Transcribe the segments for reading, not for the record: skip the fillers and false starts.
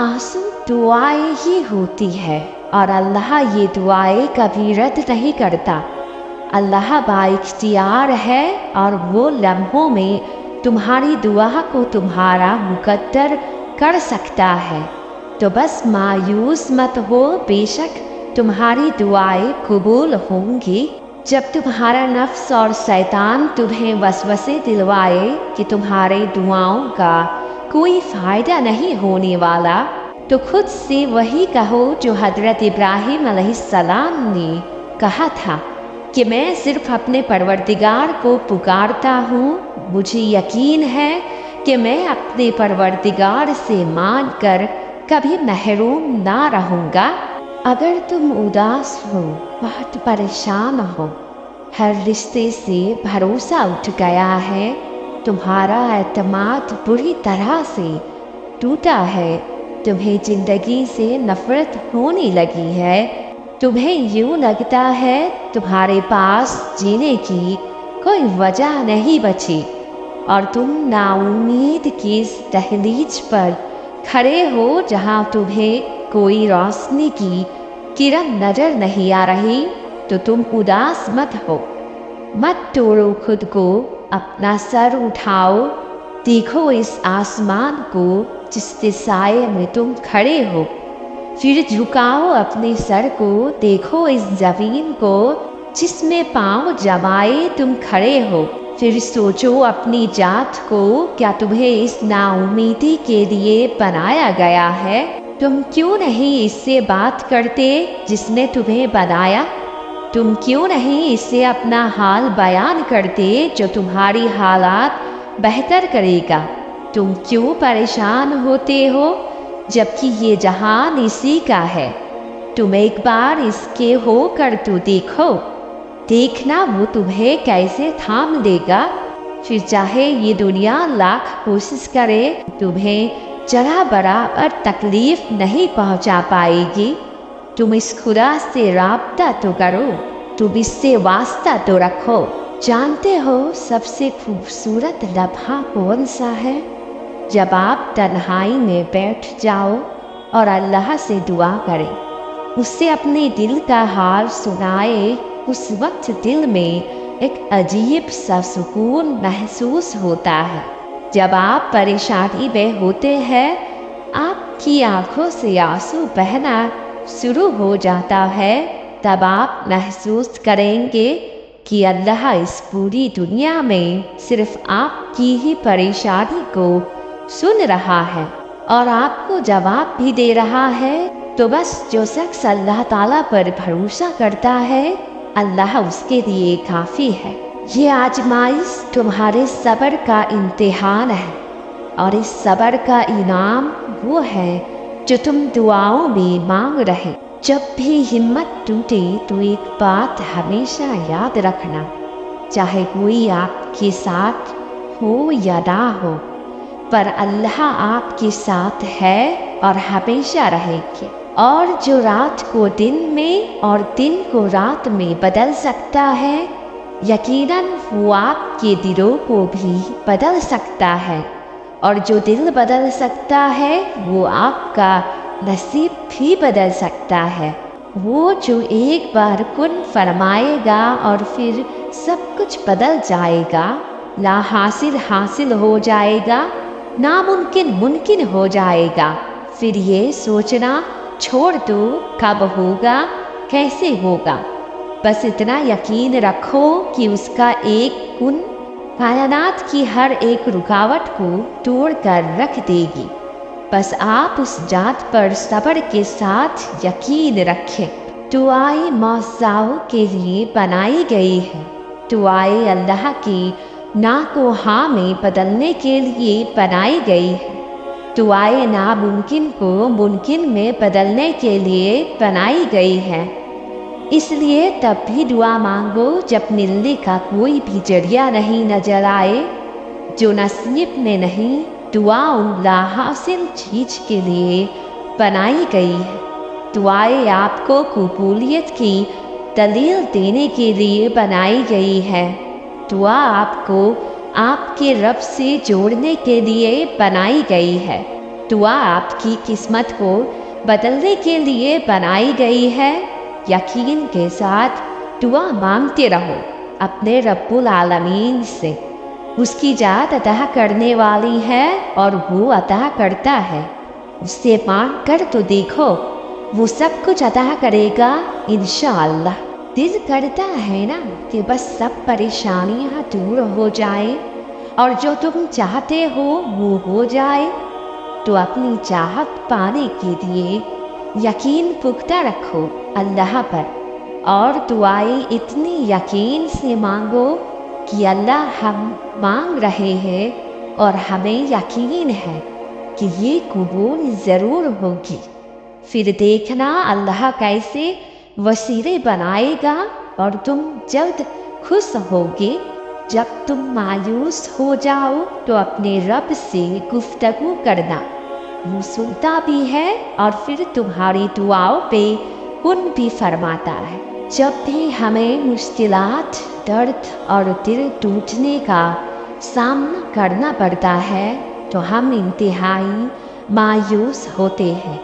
आंसू दुआएं ही होती है और अल्लाह ये दुआएं कभी रद्द नहीं करता। अल्लाह बाइख्तियार है और वो लम्हों में तुम्हारी दुआ को तुम्हारा मुकद्दर कर सकता है। तो बस मायूस मत हो, बेशक तुम्हारी दुआएं कबूल होंगी। जब तुम्हारा नफ्स और शैतान तुम्हें वसवसे दिलवाए कि तुम्हारे दुआओं का कोई फ़ायदा नहीं होने वाला, तो खुद से वही कहो जो हज़रत इब्राहीम अलैहिस्सलाम ने कहा था कि मैं सिर्फ अपने परवरदिगार को पुकारता हूँ। मुझे यकीन है कि मैं अपने परवरदिगार से मांग कर कभी महरूम ना रहूँगा। अगर तुम उदास हो, बहुत परेशान हो, हर रिश्ते से भरोसा उठ गया है, तुम्हारा एतमाद बुरी तरह से टूटा है, तुम्हें ज़िंदगी से नफ़रत होने लगी है, तुम्हें यूँ लगता है तुम्हारे पास जीने की कोई वजह नहीं बची और तुम नाउम्मीद की इस दहलीज पर खड़े हो जहाँ तुम्हें कोई रोशनी की किरण नज़र नहीं आ रही, तो तुम उदास मत हो, मत तोड़ो खुद को, अपना सर उठाओ, देखो इस आसमान को जिसके साए में तुम खड़े हो, फिर झुकाओ अपने सर को, देखो इस ज़मीन को जिसमें पाँव जमाए तुम खड़े हो, फिर सोचो अपनी जात को, क्या तुम्हें इस नाउमीदी के लिए बनाया गया है? तुम क्यों नहीं इससे बात करते जिसने तुम्हें बनाया? तुम क्यों नहीं इससे अपना हाल बयान करते जो तुम्हारी हालात बेहतर करेगा? तुम क्यों परेशान होते हो जबकि ये जहान इसी का है? तुम एक बार इसके हो कर तो देखो, देखना वो तुम्हें कैसे थाम देगा। फिर चाहे ये दुनिया लाख कोशिश करे, तुम्हें जरा बराबर तकलीफ नहीं पहुंचा पाएगी। तुम इस खुदा से राब्ता तो करो, तुम इससे वास्ता तो रखो। जानते हो सबसे खूबसूरत लम्हा कौन सा है? जब आप तन्हाई में बैठ जाओ और अल्लाह से दुआ करें, उससे अपने दिल का हाल सुनाए, उस वक्त दिल में एक अजीब सा सुकून महसूस होता है। जब आप परेशानी में होते हैं, आपकी आंखों से आंसू बहना शुरू हो जाता है, तब आप महसूस करेंगे कि अल्लाह इस पूरी दुनिया में सिर्फ आपकी ही परेशानी को सुन रहा है और आपको जवाब भी दे रहा है। तो बस जो शख्स अल्लाह ताला पर भरोसा करता है, अल्लाह उसके लिए काफ़ी है। ये आजमाइश तुम्हारे सब्र का इम्तिहान है और इस सब्र का इनाम वो है जो तुम दुआओं में मांग रहे। जब भी हिम्मत टूटे तो एक बात हमेशा याद रखना, चाहे कोई आपके साथ हो या ना हो, पर अल्लाह आपके साथ है और हमेशा रहेगी। और जो रात को दिन में और दिन को रात में बदल सकता है, यकीनन वो आपके दिलों को भी बदल सकता है। और जो दिल बदल सकता है, वो आपका नसीब भी बदल सकता है। वो जो एक बार कुन फरमाएगा और फिर सब कुछ बदल जाएगा, ला हासिल हासिल हो जाएगा, नामुमकिन मुमकिन हो जाएगा। फिर ये सोचना छोड़ दो कब होगा, कैसे होगा। बस इतना यकीन रखो कि उसका एक कुन कायनात की हर एक रुकावट को तोड़ कर रख देगी। बस आप उस जात पर सब्र के साथ यकीन रखें। दुआएं मौज़ाओं के लिए बनाई गई है। दुआएं अल्लाह की ना को हाँ में बदलने के लिए बनाई गई है। दुआएं नामुमकिन को मुमकिन में बदलने के लिए बनाई गई है। इसलिए तब भी दुआ मांगो जब मिलने का कोई भी जरिया नहीं नजर आए। जो नसीब में नहीं, दुआ उन लाहासिल चीज के लिए बनाई गई है। दुआएं आपको कबूलियत की दलील देने के लिए बनाई गई है। दुआ आपको आपके रब से जोड़ने के लिए बनाई गई है। दुआ आपकी किस्मत को बदलने के लिए बनाई गई है। यकीन के साथ दुआ मांगते रहो अपने रब्बुल आलमीन से। उसकी जात अता करने वाली है और वो अता करता है। उससे मांग कर तो देखो, वो सब कुछ अता करेगा इंशाअल्लाह। दिल करता है ना कि बस सब परेशानियां दूर हो जाए और जो तुम चाहते हो वो हो जाए। तो अपनी चाहत पाने के लिए यकीन पुख्ता रखो अल्लाह पर और दुआएं इतनी यकीन से मांगो कि अल्लाह हम मांग रहे हैं और हमें यकीन है कि ये कबूल ज़रूर होगी। फिर देखना अल्लाह कैसे वसीले बनाएगा और तुम जल्द खुश होगे। जब तुम मायूस हो जाओ तो अपने रब से गुफ्तगू करना, वो सुनता भी है और फिर तुम्हारी दुआओं पे पुन भी फरमाता है। जब भी हमें मुश्किलात, दर्द और दिल टूटने का सामना करना पड़ता है तो हम इंतहाई मायूस होते हैं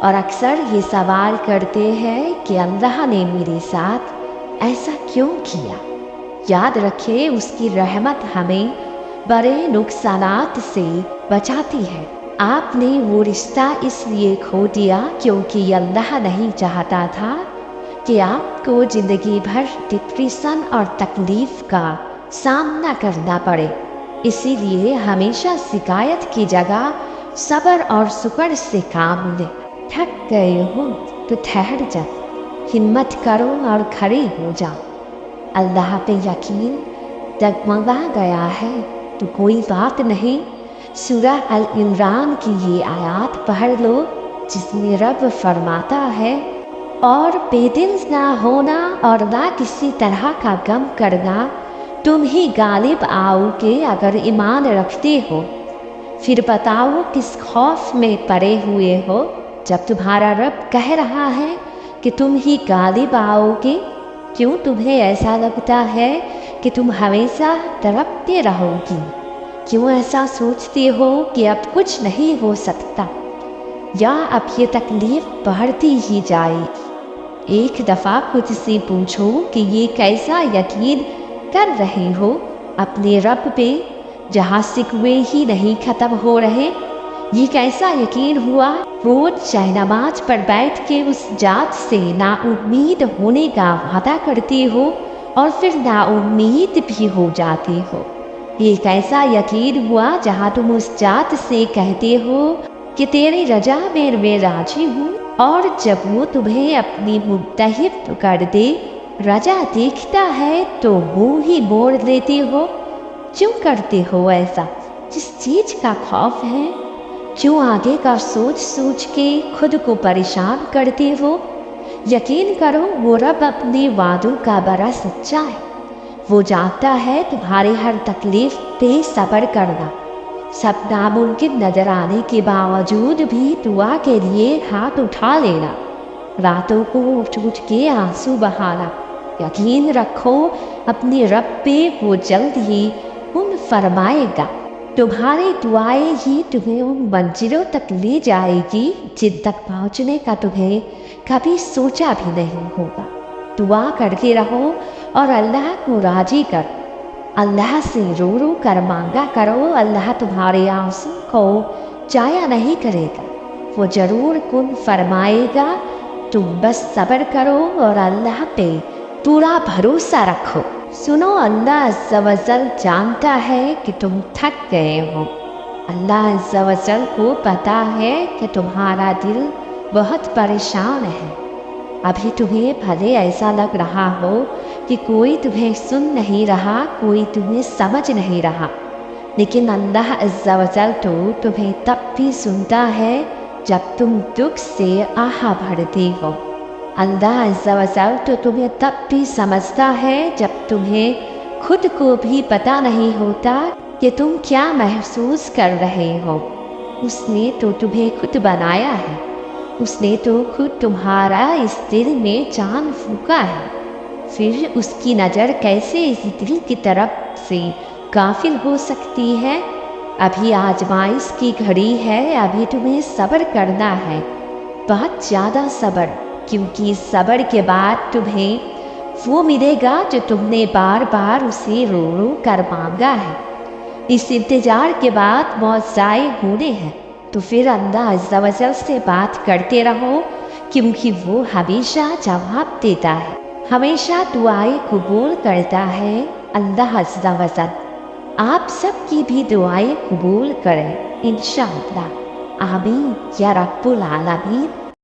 और अक्सर ये सवाल करते हैं कि अल्लाह ने मेरे साथ ऐसा क्यों किया। याद रखें, उसकी रहमत हमें बड़े नुकसानात से बचाती है। आपने वो रिश्ता इसलिए खो दिया क्योंकि अल्लाह नहीं चाहता था कि आपको ज़िंदगी भर डिप्रेशन और तकलीफ़ का सामना करना पड़े। इसीलिए हमेशा शिकायत की जगह सब्र और शुक्र से काम ले। थक गए हो तो ठहर जाओ, हिम्मत करो और खड़े हो जाओ। अल्लाह पे यकीन डगमगा गया है तो कोई बात नहीं। सूरह अल इमरान की ये आयत पढ़ लो जिसमें रब फरमाता है, और बेदिल ना होना और ना किसी तरह का गम करना, तुम ही गालिब आओगे अगर ईमान रखते हो। फिर बताओ किस खौफ में पड़े हुए हो जब तुम्हारा रब कह रहा है कि तुम ही गालिब आओगे। क्यों तुम्हें ऐसा लगता है कि तुम हमेशा तड़पते रहोगी? क्यों ऐसा सोचते हो कि अब कुछ नहीं हो सकता या अब ये तकलीफ बढ़ती ही जाएगी? एक दफ़ा खुद से पूछो कि ये कैसा यकीन कर रहे हो अपने रब पे जहाँ सिकवे ही नहीं ख़त्म हो रहे। ये कैसा यकीन हुआ रोज शहनमाज पर बैठ के उस जात से नाउम्मीद होने का वादा करते हो और फिर नाउम्मीद भी हो जाते हो। ये कैसा यकीन हुआ जहाँ तुम उस जात से कहते हो कि तेरी रजा में मैं राजी हूँ, और जब वो तुम्हें अपनी मुत्तहिब कर दे, रजा देखता है तो वो ही मोड़ लेते हो। क्यों करते हो ऐसा? जिस चीज़ का खौफ है क्यों आगे का सोच सोच के खुद को परेशान करते हो? यकीन करो वो रब अपने वादों का बड़ा सच्चा है। वो जानता है तुम्हारे हर तकलीफ पे सब्र करना। सब नामुमकिन नजर आने के बावजूद भी दुआ के लिए हाथ उठा लेना, रातों को उठ उठ के आंसू बहाना। यकीन रखो अपने रब पे वो जल्द ही उन फरमाएगा। तुम्हारी दुआएं ही तुम्हें उन मंजिलों तक ले जाएगी जिन तक पहुंचने का तुम्हें कभी सोचा भी नहीं होगा। दुआ करके रहो और अल्लाह को राजी कर। अल्लाह से रो रो कर मांगा करो, अल्लाह तुम्हारे आंसू को जाया नहीं करेगा, वो ज़रूर कुन फरमाएगा। तुम बस सब्र करो और अल्लाह पे पूरा भरोसा रखो। सुनो, अल्लाह अज़्ज़ा व जल जानता है कि तुम थक गए हो। अल्लाह अज़्ज़ा व जल को पता है कि तुम्हारा दिल बहुत परेशान है। अभी तुम्हें भले ऐसा लग रहा हो कि कोई तुम्हें सुन नहीं रहा, कोई तुम्हें समझ नहीं रहा, लेकिन अल्लाह अज़्ज़ा व जल तो तुम्हें तब भी सुनता है जब तुम दुख से आह भरते हो। अल्लाह अज़्ज़ा व जल तो तुम्हें तब भी समझता है जब तुम्हें खुद को भी पता नहीं होता कि तुम क्या महसूस कर रहे हो। उसने तो तुम्हें खुद बनाया है, उसने तो खुद तुम्हारा इस दिल में जान फूंका है। फिर उसकी नज़र कैसे इस दिल की तरफ से गाफिल हो सकती है? ابھی آزمائش کی گھڑی ہے، ابھی تمہیں صبر کرنا ہے، بہت زیادہ صبر، کیونکہ صبر کے بعد تمہیں وہ ملے گا جو تم نے بار بار اسے رو رو کر مانگا ہے۔ اس انتظار کے بعد موت ضائع ہونے ہے، تو پھر اللہ عز و جل سے بات کرتے رہو، کیونکہ وہ ہمیشہ جواب دیتا ہے، ہمیشہ دعائیں قبول کرتا ہے اللہ عز و جل۔ آپ سب کی بھی دعائیں قبول کریں انشاءاللہ، آمین یا رب العالمین۔